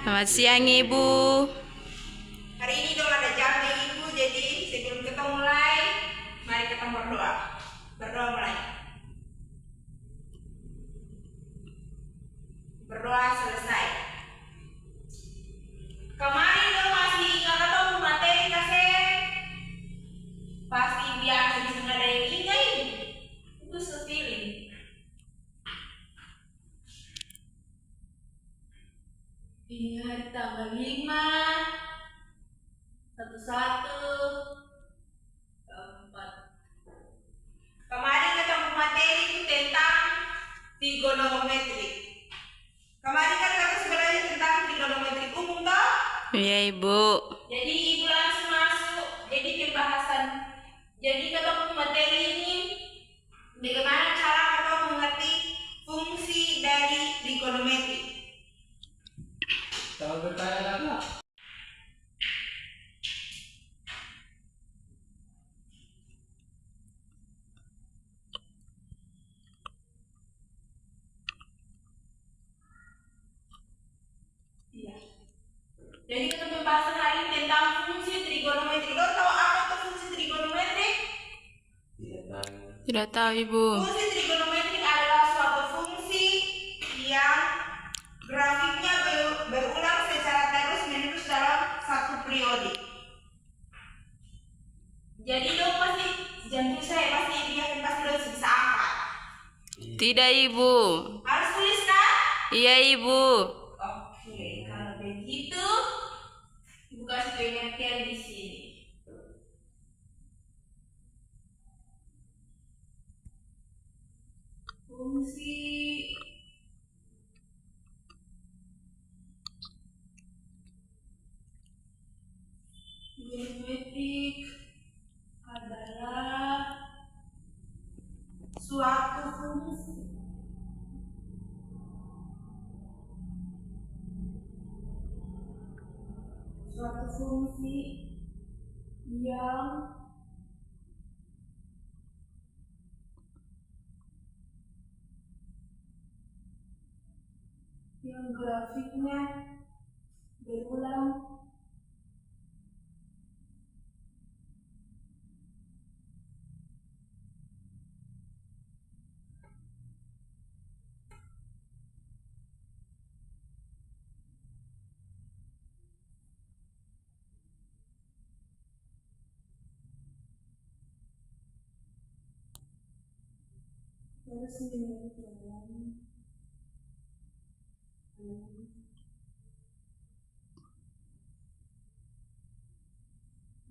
Selamat siang Ibu. Hari ini dong ada jamnya Ibu, jadi sebelum kita mulai, mari kita berdoa. Berdoa mulai. Berdoa selesai. Kemarin dong masih ingat atau materi kasih? Pasti biasa di sana ada yang ingat Ibu. Itu feeling. Ingat tanggal 5 11 Kemarin ketemu materi itu tentang trigonometri. Kemarin kan kata sebenarnya tentang trigonometri umum toh? Iya Ibu. Jadi Ibu langsung masuk. Jadi pembahasan. Jadi ketemu materi ini bagaimana cara atau mengerti fungsi dari trigonometri. Jangan bertanya lagi. Iya. Jadi kita pembahasan hari ini tentang fungsi trigonometri. Lo tahu apa itu fungsi trigonometri? Tidak tahu Ibu. Fungsi trigonometri adalah suatu fungsi yang grafiknya berulang secara terus-menerus dalam satu periode. Jadi dong pasti jantung saya pasti dia pasti lo bisa angkat. Tidak Ibu. Harus tulis kan? Iya Ibu. Oke, kalau begitu Ibu kasih pengertian di sini. Fungsi trigonometrik adalah suatu fungsi yang grafiknya berulang terus menerus dalam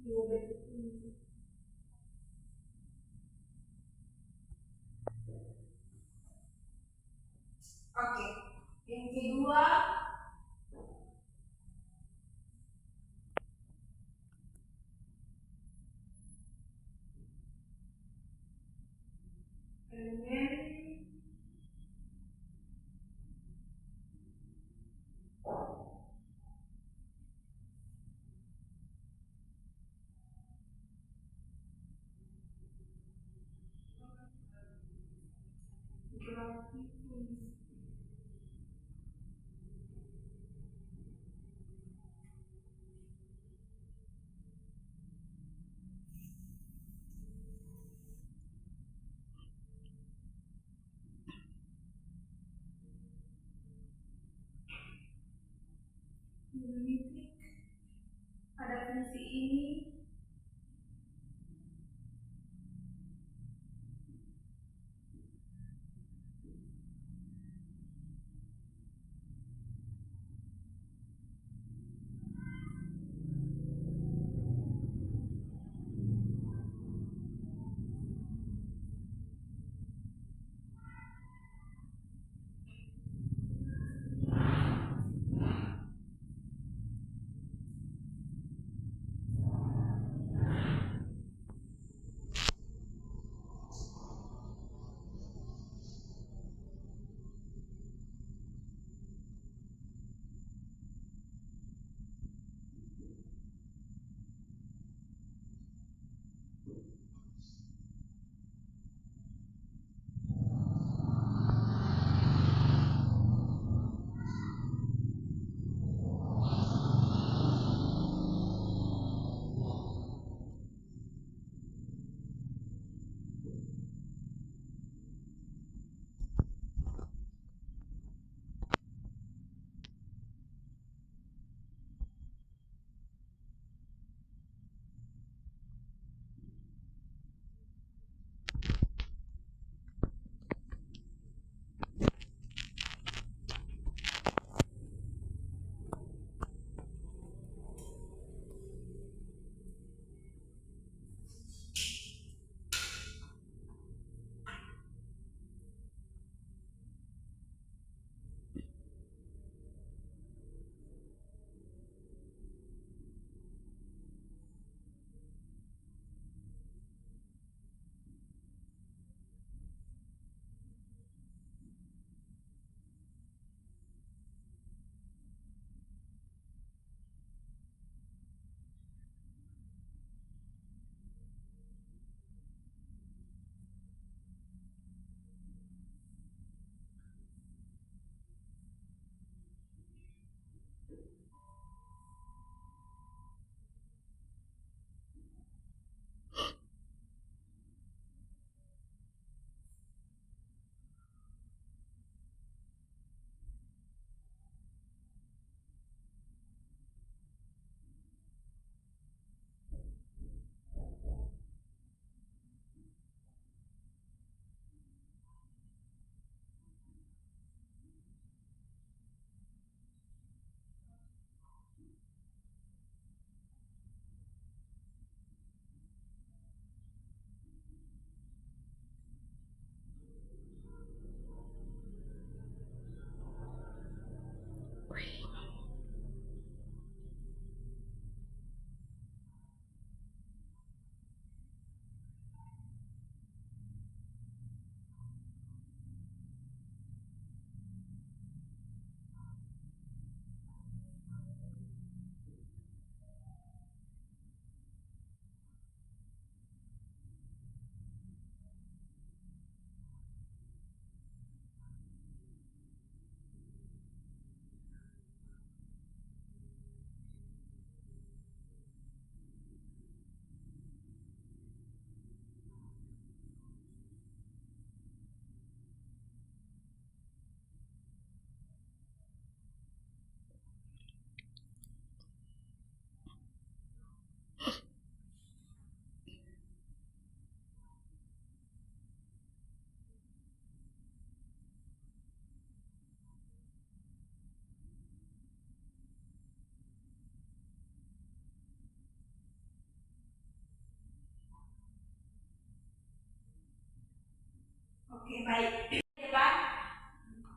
dua bentuk ini. Oke, yang kedua elemen grafik fungsi. Trigonometrik ada fungsi ini Oke, baik. Depan,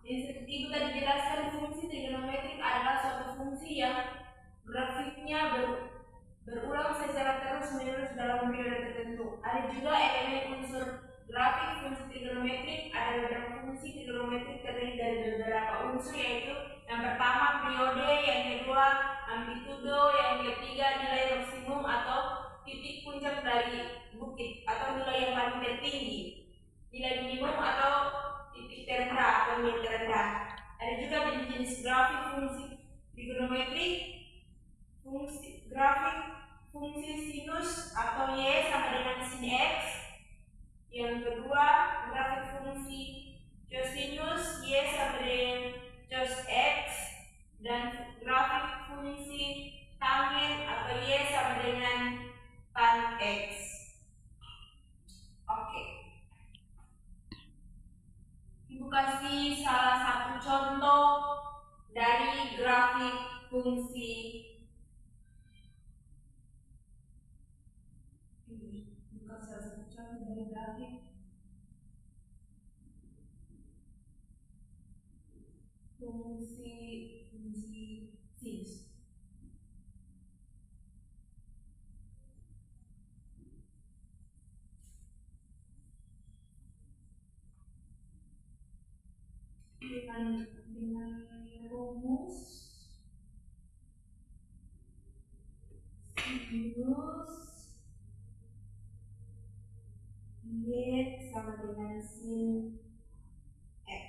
yang seperti itu tadi dijelaskan, fungsi trigonometrik adalah suatu fungsi yang grafiknya berulang secara terus-menerus dalam periode tertentu. Ada juga elemen unsur grafik fungsi trigonometrik. Ada beberapa fungsi trigonometrik terdiri dari beberapa unsur, yaitu yang pertama periode, yang kedua amplitudo, yang ketiga nilai maksimum atau titik puncak dari bukit atau nilai yang paling tertinggi, nilai minimum atau titik terendah atau nilai terendah. Ada juga jenis grafik fungsi trigonometrik. Fungsi grafik fungsi sinus atau y sama dengan sin x. Yang kedua, grafik fungsi cosinus y sama dengan cos x, dan grafik fungsi tangen atau y sama dengan tan x. Oke. Ibu kasih salah satu contoh dari grafik fungsi fungsi sinus. Dengan rumus sinus y sama dengan sin x.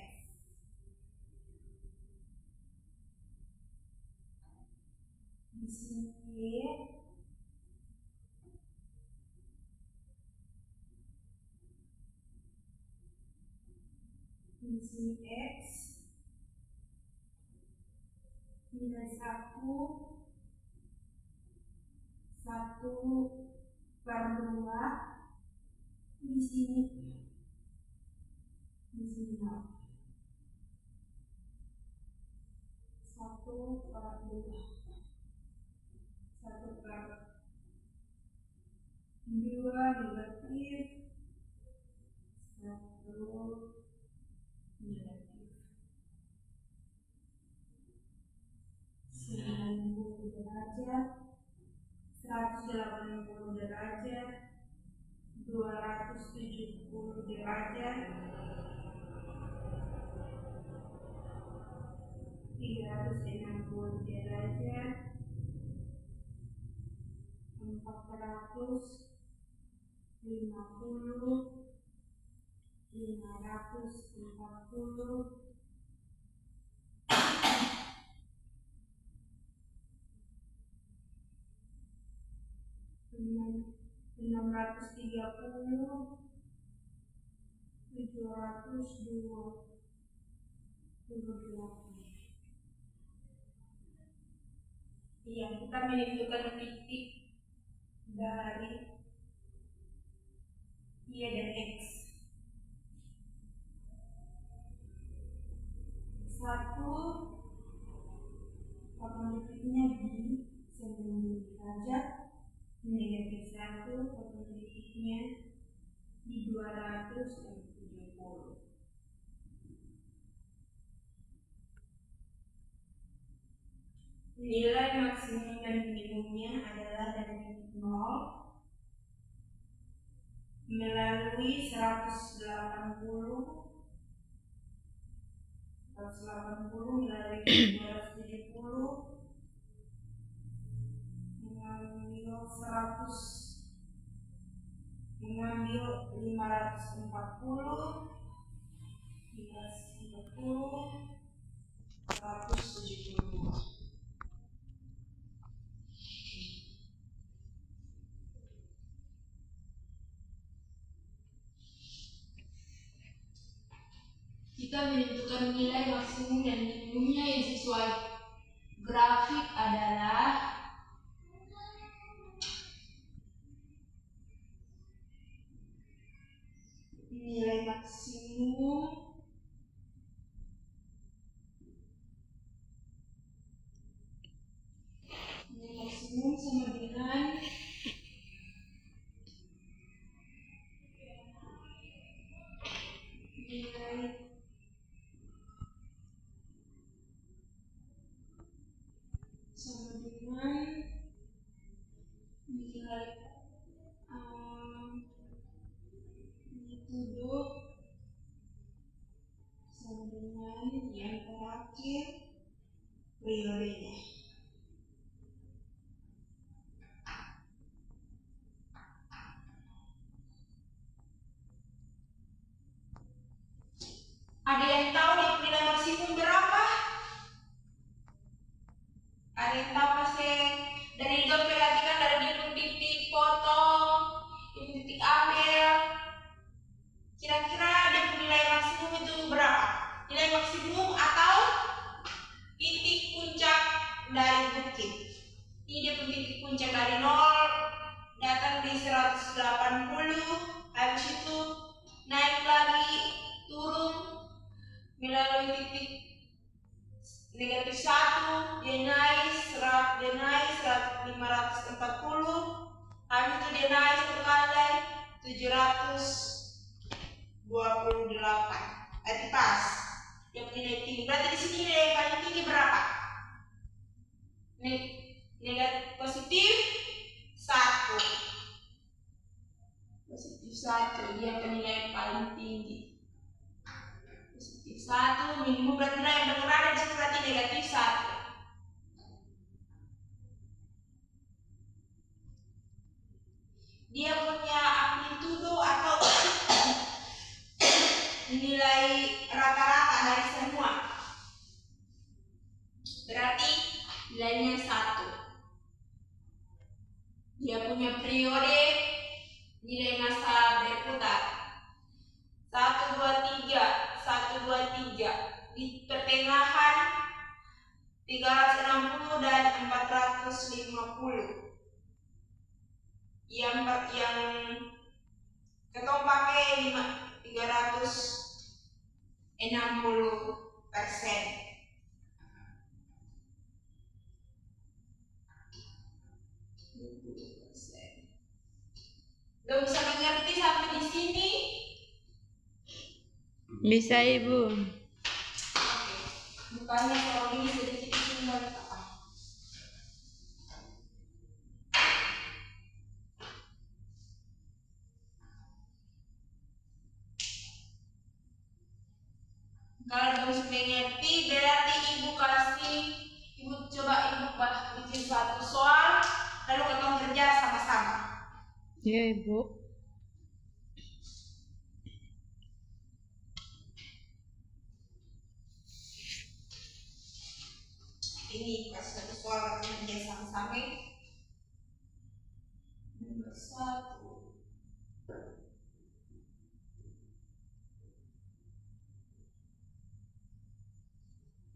Di sini sin x nilai 1 per 2, di sini 0. 1 per 2, 1 per 2 negatif, 1 negatif. 90 derajat, 180 derajat, 270 derajat, 360 derajat, 450, 540, 630, 728. Iya, kita menentukan titik dari y dan x. 1 potong titiknya di 90 derajat, negatif 1 potong titiknya di 270. Nilai maksimum dan minimumnya adalah dari 0 melalui 180 melalui 270, mengambil 540, 172. Kita menentukan nilai maksimum dan minimumnya yang sesuai grafik adalah nilai maksimum sama dengan melalui titik negatif 1 dia naik 540, habis itu dia naik satu kali 728. Berarti pas dia punya nilai tinggi. Berarti di sini nilai paling tinggi berapa? Negatif positif 1. Positif 1 dia penilaian paling tinggi. Positif 1 minimum berarti nilai yang berada di situ berarti negatif 1. Dia punya amplitudo atau nilai rata-rata dari semua. Berarti nilainya 1. Dia punya periode nilai masa berputar 1, 2, 3 di pertengahan 360 dan 450. Yang kita pakai 360%. Udah bisa mengerti sampai di sini? Bisa Ibu. Oke. Bukannya kalau ini sedikit sumber apa? Kalau harus mengerti berarti ibu coba bikin satu soal lalu kita kerja sama-sama. Ya Ibu. Ini pas satu soal kita kerja sama-sama. Nomor 1.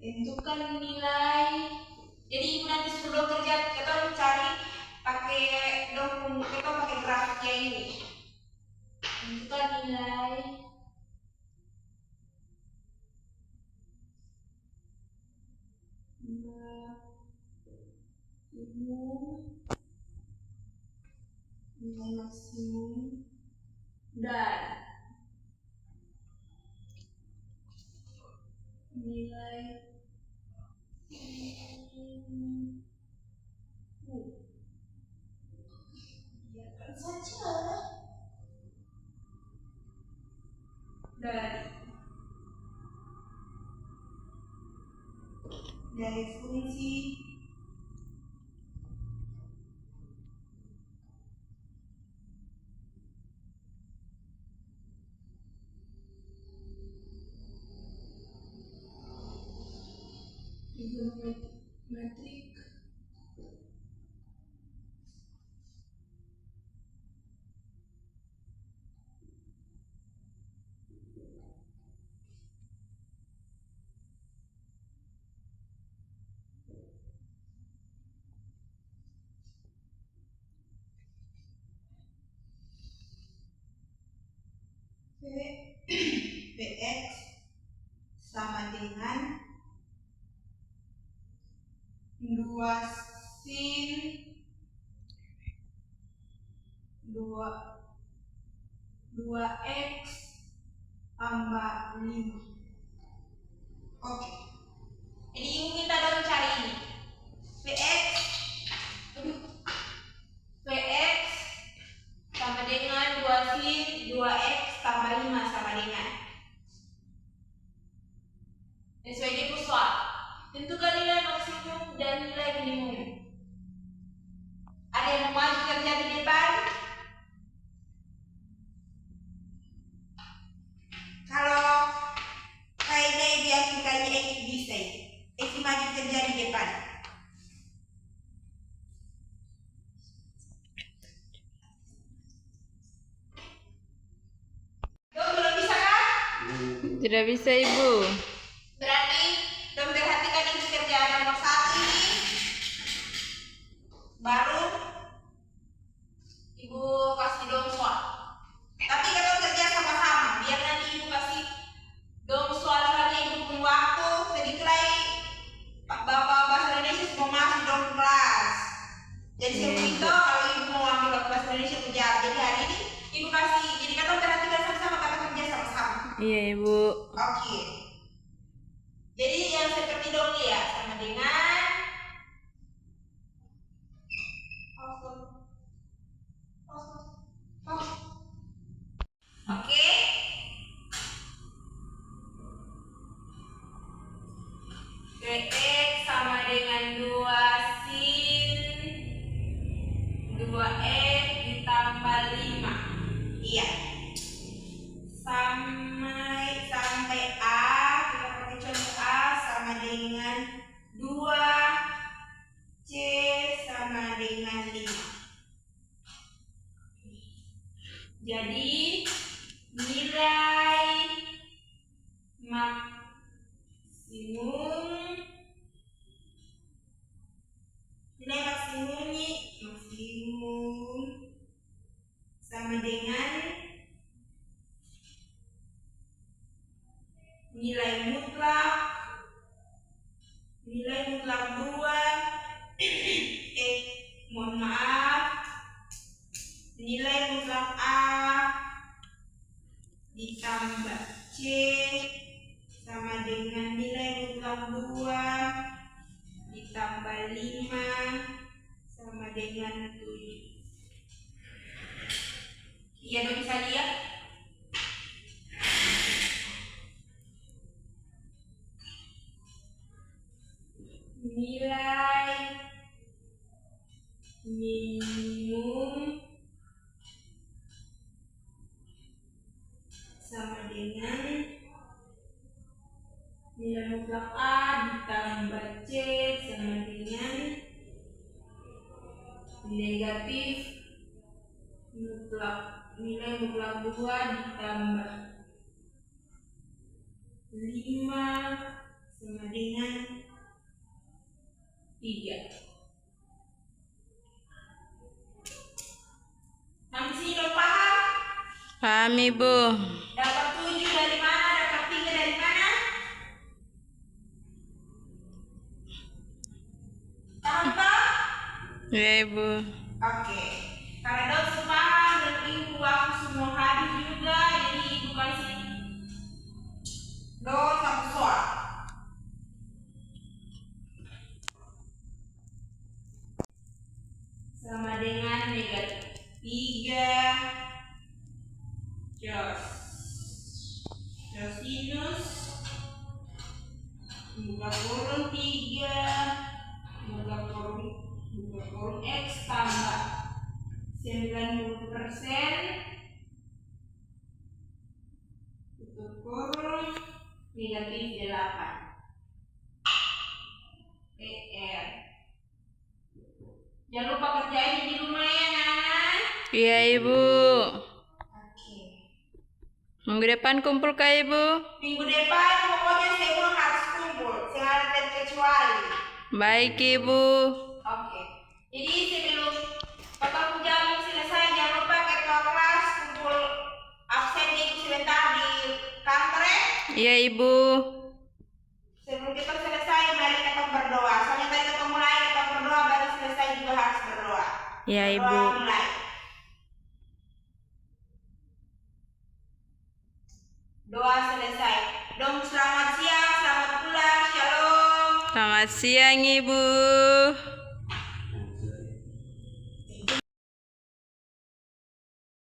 Tentukan nilai. Jadi ibu nanti sebelum kerja kita cari pakai kita pakai grafiknya ini. Tentukan nilai nilai maksimum dan nilai biarkan saja dari fungsi trigonometrik Px sama dengan 2 sin 2x tambah 5. Oke. Jadi ini kita dong cari ini. Px sama dengan 2 sin 2x tambah 5 sama dengan. Dan sebagai soal, tentukan nilai maksimum dan nilai minimum. Ada yang mau maju kerja di depan? Kalau kayaknya ibu yakin kayaknya Eki bisa. Eki maju kerja di depan. Belum bisa kan? Tidak bisa Ibu. Berarti dong perhatikan ini kerjaan nomor 1 ini. Baru ibu kasih dong soal. Tapi kalau kerja sama-sama, biar nanti ibu kasih dong soalnya ibu Iya Ibu. Oke. Jadi yang seperti dong ya, sama dengan Oke. Dx sama dengan 2 sin 2x ditambah 5. Iya. Sampai A, kita pakai contoh A sama dengan 2C sama dengan 5. Jadi nilai maksimum sama dengan nilai mutlak 2 mohon maaf, nilai mutlak A ditambah C sama dengan nilai mutlak 2 ditambah 5 sama dengan 7. Iya dong, bisa lihat? Nilai minimum sama dengan nilai mutlak A ditambah C sama dengan negatif nilai mutlak 2 ditambah 5 sama dengan 3. Sampai sini dong paham? Paham Ibu. Dapat 7 dari mana? Dapat 3 dari mana? Paham toh? Iya Ibu. Oke. Karena dong sepaham dan ibu waktu semua habis juga, jadi ibu kasih dong satu soal. Sama dengan negatif 3 cosinus buka kurung 3 buka kurung X tambah 90% tutup kurung negatif 8 PR. Jangan lupa kerjain di rumah ya Nana. Iya Ibu. Oke. Minggu depan kumpul kah Ibu? Minggu depan pokoknya semua harus kumpul, jangan terkecuali. Baik Ibu. Oke. Jadi sebelum potong jam selesai, jangan lupa ketua kelas kumpul absen ibu sebentar di kantor ya. Iya Ibu. Sebelum kita selesai, mari kita berdoa. Soalnya tadi kita mulai kita berdoa, baru selesai juga harus berdoa. Iya Ibu. Doa mulai. Doa selesai. Dong selamat siang, selamat pulang, shalom. Selamat siang Ibu.